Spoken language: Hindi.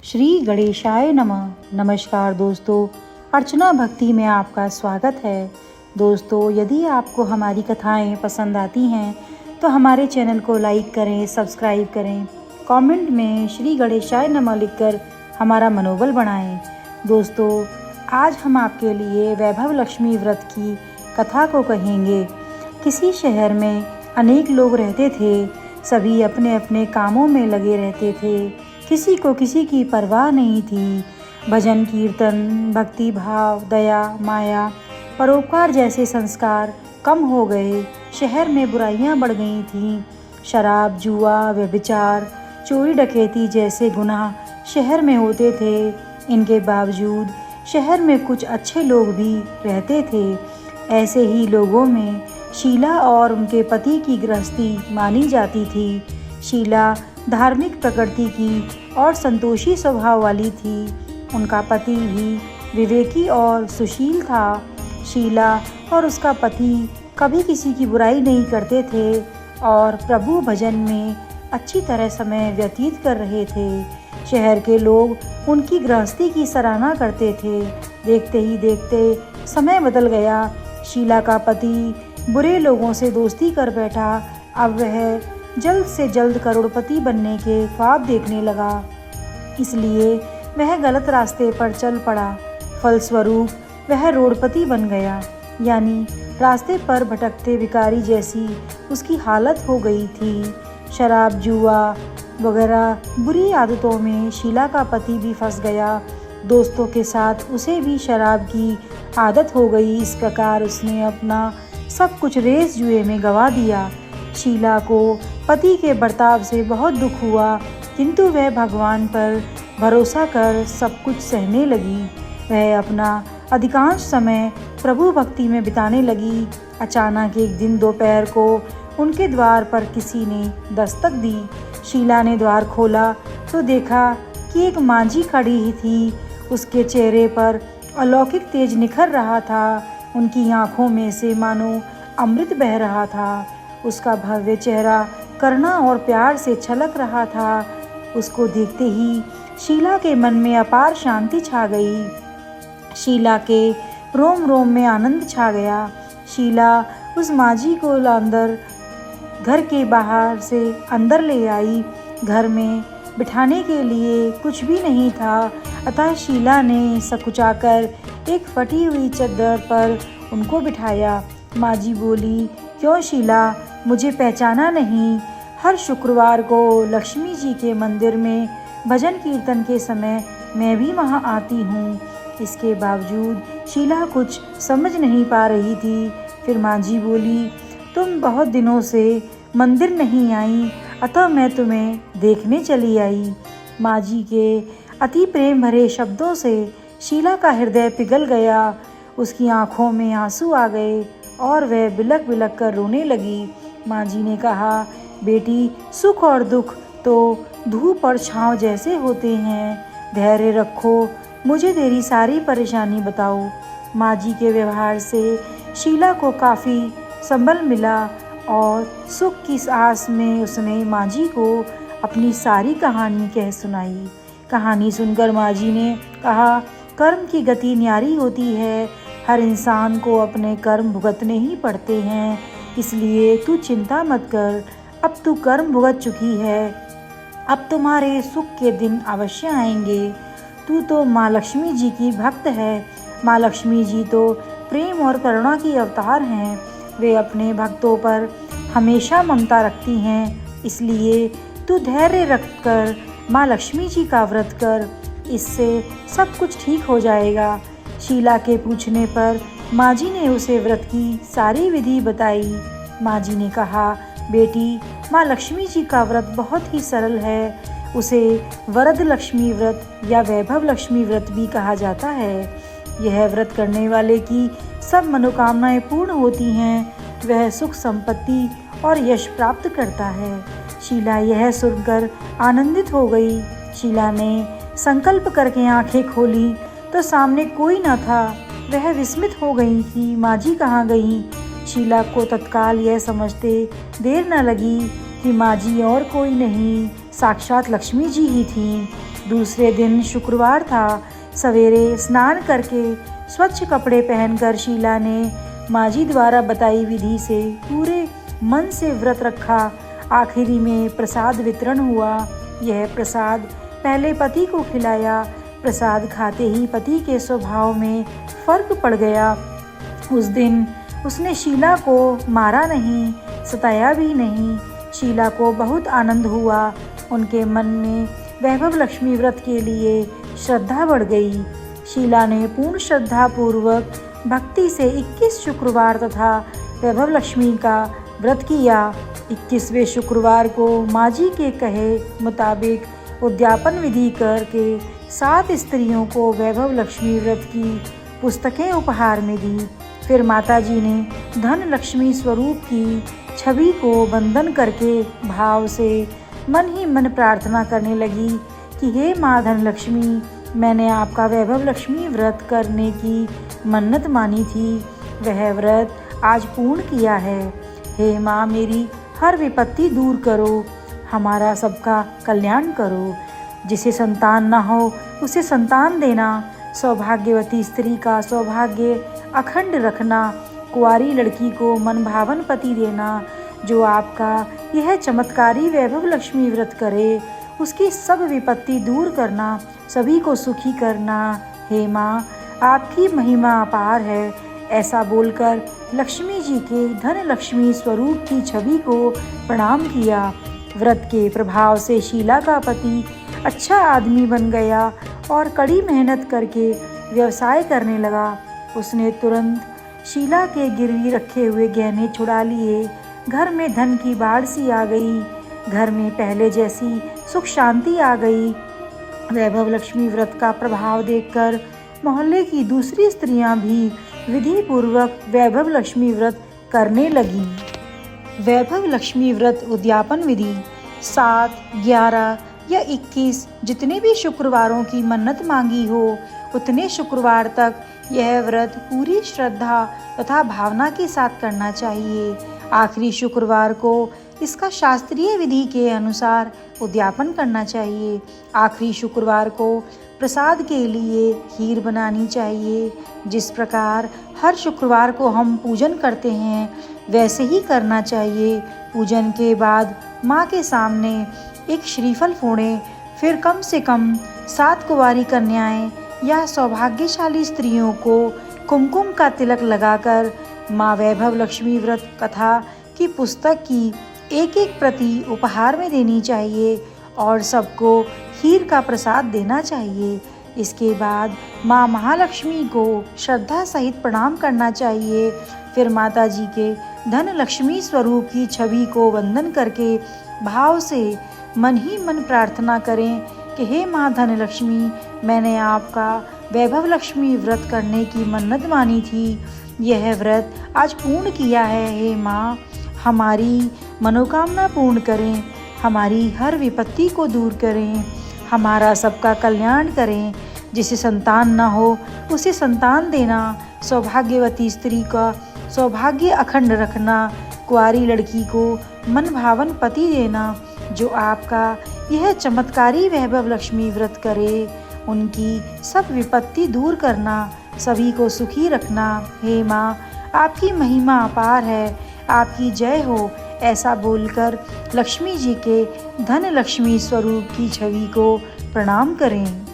श्री गणेशाय नमः। नमस्कार दोस्तों, अर्चना भक्ति में आपका स्वागत है। दोस्तों, यदि आपको हमारी कथाएं पसंद आती हैं तो हमारे चैनल को लाइक करें, सब्सक्राइब करें, कमेंट में श्री गणेशाय नमः लिखकर हमारा मनोबल बढ़ाएं। दोस्तों, आज हम आपके लिए वैभव लक्ष्मी व्रत की कथा को कहेंगे। किसी शहर में अनेक लोग रहते थे। सभी अपने अपने कामों में लगे रहते थे। किसी को किसी की परवाह नहीं थी। भजन कीर्तन, भक्ति भाव, दया, माया, परोपकार जैसे संस्कार कम हो गए। शहर में बुराइयां बढ़ गई थीं। शराब, जुआ, व्यभिचार, चोरी डकैती जैसे गुनाह शहर में होते थे। इनके बावजूद शहर में कुछ अच्छे लोग भी रहते थे। ऐसे ही लोगों में शीला और उनके पति की गृहस्थी मानी जाती थी। शीला धार्मिक प्रकृति की और संतोषी स्वभाव वाली थी। उनका पति भी विवेकी और सुशील था। शीला और उसका पति कभी किसी की बुराई नहीं करते थे और प्रभु भजन में अच्छी तरह समय व्यतीत कर रहे थे। शहर के लोग उनकी गृहस्थी की सराहना करते थे। देखते ही देखते समय बदल गया। शीला का पति बुरे लोगों से दोस्ती कर बैठा। अब वह जल्द से जल्द करोड़पति बनने के ख्वाब देखने लगा, इसलिए वह गलत रास्ते पर चल पड़ा। फलस्वरूप वह रोडपति बन गया, यानी रास्ते पर भटकते भिखारी जैसी उसकी हालत हो गई थी। शराब, जुआ वगैरह बुरी आदतों में शीला का पति भी फंस गया। दोस्तों के साथ उसे भी शराब की आदत हो गई। इस प्रकार उसने अपना सब कुछ रेस जुए में गंवा दिया। शीला को पति के बर्ताव से बहुत दुख हुआ, किंतु वह भगवान पर भरोसा कर सब कुछ सहने लगी। वह अपना अधिकांश समय प्रभु भक्ति में बिताने लगी। अचानक एक दिन दोपहर को उनके द्वार पर किसी ने दस्तक दी। शीला ने द्वार खोला तो देखा कि एक मांझी खड़ी ही थी। उसके चेहरे पर अलौकिक तेज निखर रहा था। उनकी आंखों में से मानो अमृत बह रहा था। उसका भव्य चेहरा करुणा और प्यार से छलक रहा था। उसको देखते ही शीला के मन में अपार शांति छा गई। शीला के रोम रोम में आनंद छा गया। शीला उस मांझी को अंदर घर के बाहर से अंदर ले आई। घर में बिठाने के लिए कुछ भी नहीं था, अतः शीला ने सकुचाकर एक फटी हुई चादर पर उनको बिठाया। मांझी बोली, क्यों शीला, मुझे पहचाना नहीं? हर शुक्रवार को लक्ष्मी जी के मंदिर में भजन कीर्तन के समय मैं भी वहाँ आती हूँ। इसके बावजूद शीला कुछ समझ नहीं पा रही थी। फिर मांझी बोली, तुम बहुत दिनों से मंदिर नहीं आई, अतः मैं तुम्हें देखने चली आई। मांझी के अति प्रेम भरे शब्दों से शीला का हृदय पिघल गया। उसकी आंखों में आंसू आ गए और वह बिलक बिलक कर रोने लगी। मांझी ने कहा, बेटी, सुख और दुख तो धूप और छाँव जैसे होते हैं। धैर्य रखो, मुझे तेरी सारी परेशानी बताओ। मांझी के व्यवहार से शीला को काफ़ी संबल मिला और सुख की आस में उसने मांझी को अपनी सारी कहानी कह सुनाई। कहानी सुनकर मांझी ने कहा, कर्म की गति न्यारी होती है। हर इंसान को अपने कर्म भुगतने ही पड़ते हैं, इसलिए तू चिंता मत कर। अब तू कर्म भुगत चुकी है, अब तुम्हारे सुख के दिन अवश्य आएंगे। तू तो माँ लक्ष्मी जी की भक्त है। माँ लक्ष्मी जी तो प्रेम और करुणा की अवतार हैं। वे अपने भक्तों पर हमेशा ममता रखती हैं, इसलिए तू धैर्य रखकर माँ लक्ष्मी जी का व्रत कर। इससे सब कुछ ठीक हो जाएगा। शीला के पूछने पर मांझी ने उसे व्रत की सारी विधि बताई। मांझी ने कहा, बेटी, माँ लक्ष्मी जी का व्रत बहुत ही सरल है। उसे वरद लक्ष्मी व्रत या वैभव लक्ष्मी व्रत भी कहा जाता है। यह व्रत करने वाले की सब मनोकामनाएं पूर्ण होती हैं। वह सुख संपत्ति और यश प्राप्त करता है। शीला यह सुनकर आनंदित हो गई। शीला ने संकल्प करके आंखें खोली तो सामने कोई न था। वह विस्मित हो गई कि मांझी कहाँ गई। शीला को तत्काल यह समझते देर न लगी कि मांझी और कोई नहीं, साक्षात लक्ष्मी जी ही थीं। दूसरे दिन शुक्रवार था। सवेरे स्नान करके स्वच्छ कपड़े पहनकर शीला ने माँ जी द्वारा बताई विधि से पूरे मन से व्रत रखा। आखिरी में प्रसाद वितरण हुआ। यह प्रसाद पहले पति को खिलाया। प्रसाद खाते ही पति के स्वभाव में फर्क पड़ गया। उस दिन उसने शीला को मारा नहीं, सताया भी नहीं। शीला को बहुत आनंद हुआ। उनके मन में वैभव लक्ष्मी व्रत के लिए श्रद्धा बढ़ गई। शीला ने पूर्ण श्रद्धा पूर्वक भक्ति से 21 शुक्रवार तथा वैभव लक्ष्मी का व्रत किया। 21वें शुक्रवार को माँ जी के कहे मुताबिक उद्यापन विधि करके 7 स्त्रियों को वैभव लक्ष्मी व्रत की पुस्तकें उपहार में दी। फिर माता जी ने धन लक्ष्मी स्वरूप की छवि को वंदन करके भाव से मन ही मन प्रार्थना करने लगी कि हे माँ धन लक्ष्मी, मैंने आपका वैभव लक्ष्मी व्रत करने की मन्नत मानी थी, वह व्रत आज पूर्ण किया है। हे माँ, मेरी हर विपत्ति दूर करो, हमारा सबका कल्याण करो। जिसे संतान न हो उसे संतान देना, सौभाग्यवती स्त्री का सौभाग्य अखंड रखना, कुंवारी लड़की को मनभावन पति देना। जो आपका यह चमत्कारी वैभव लक्ष्मी व्रत करे, उसकी सब विपत्ति दूर करना, सभी को सुखी करना। हे माँ, आपकी महिमा अपार है। ऐसा बोलकर लक्ष्मी जी के धन लक्ष्मी स्वरूप की छवि को प्रणाम किया। व्रत के प्रभाव से शीला का पति अच्छा आदमी बन गया और कड़ी मेहनत करके व्यवसाय करने लगा। उसने तुरंत शीला के गिरवी रखे हुए गहने छुड़ा लिए। घर में धन की बाढ़ सी आ गई। घर में पहले जैसी सुख शांति आ गई। वैभव लक्ष्मी व्रत का प्रभाव देखकर मोहल्ले की दूसरी स्त्रियां भी विधि पूर्वक वैभव लक्ष्मी व्रत करने लगीं। वैभव लक्ष्मी व्रत उद्यापन विधि 7, 11 या 21 जितने भी शुक्रवारों की मन्नत मांगी हो, उतने शुक्रवार तक यह व्रत पूरी श्रद्धा तथा भावना के साथ करना चाहिए। आखिरी शुक्रवार को इसका शास्त्रीय विधि के अनुसार उद्यापन करना चाहिए। आखिरी शुक्रवार को प्रसाद के लिए खीर बनानी चाहिए। जिस प्रकार हर शुक्रवार को हम पूजन करते हैं, वैसे ही करना चाहिए। पूजन के बाद माँ के सामने एक श्रीफल फोड़ें। फिर कम से कम 7 कुंवारी कन्याएं या सौभाग्यशाली स्त्रियों को कुमकुम का तिलक लगाकर माँ वैभव लक्ष्मी व्रत कथा की पुस्तक की एक एक प्रति उपहार में देनी चाहिए और सबको खीर का प्रसाद देना चाहिए। इसके बाद माँ महालक्ष्मी को श्रद्धा सहित प्रणाम करना चाहिए। फिर माता जी के धन लक्ष्मी स्वरूप की छवि को वंदन करके भाव से मन ही मन प्रार्थना करें कि हे माँ धन लक्ष्मी, मैंने आपका वैभव लक्ष्मी व्रत करने की मन्नत मानी थी, यह व्रत आज पूर्ण किया है। हे माँ, हमारी मनोकामना पूर्ण करें, हमारी हर विपत्ति को दूर करें, हमारा सबका कल्याण करें। जिसे संतान न हो उसे संतान देना, सौभाग्यवती स्त्री का सौभाग्य अखंड रखना, कुंवारी लड़की को मनभावन पति देना। जो आपका यह चमत्कारी वैभव लक्ष्मी व्रत करे, उनकी सब विपत्ति दूर करना, सभी को सुखी रखना। हे माँ, आपकी महिमा अपार है, आपकी जय हो। ऐसा बोलकर लक्ष्मी जी के धन लक्ष्मी स्वरूप की छवि को प्रणाम करें।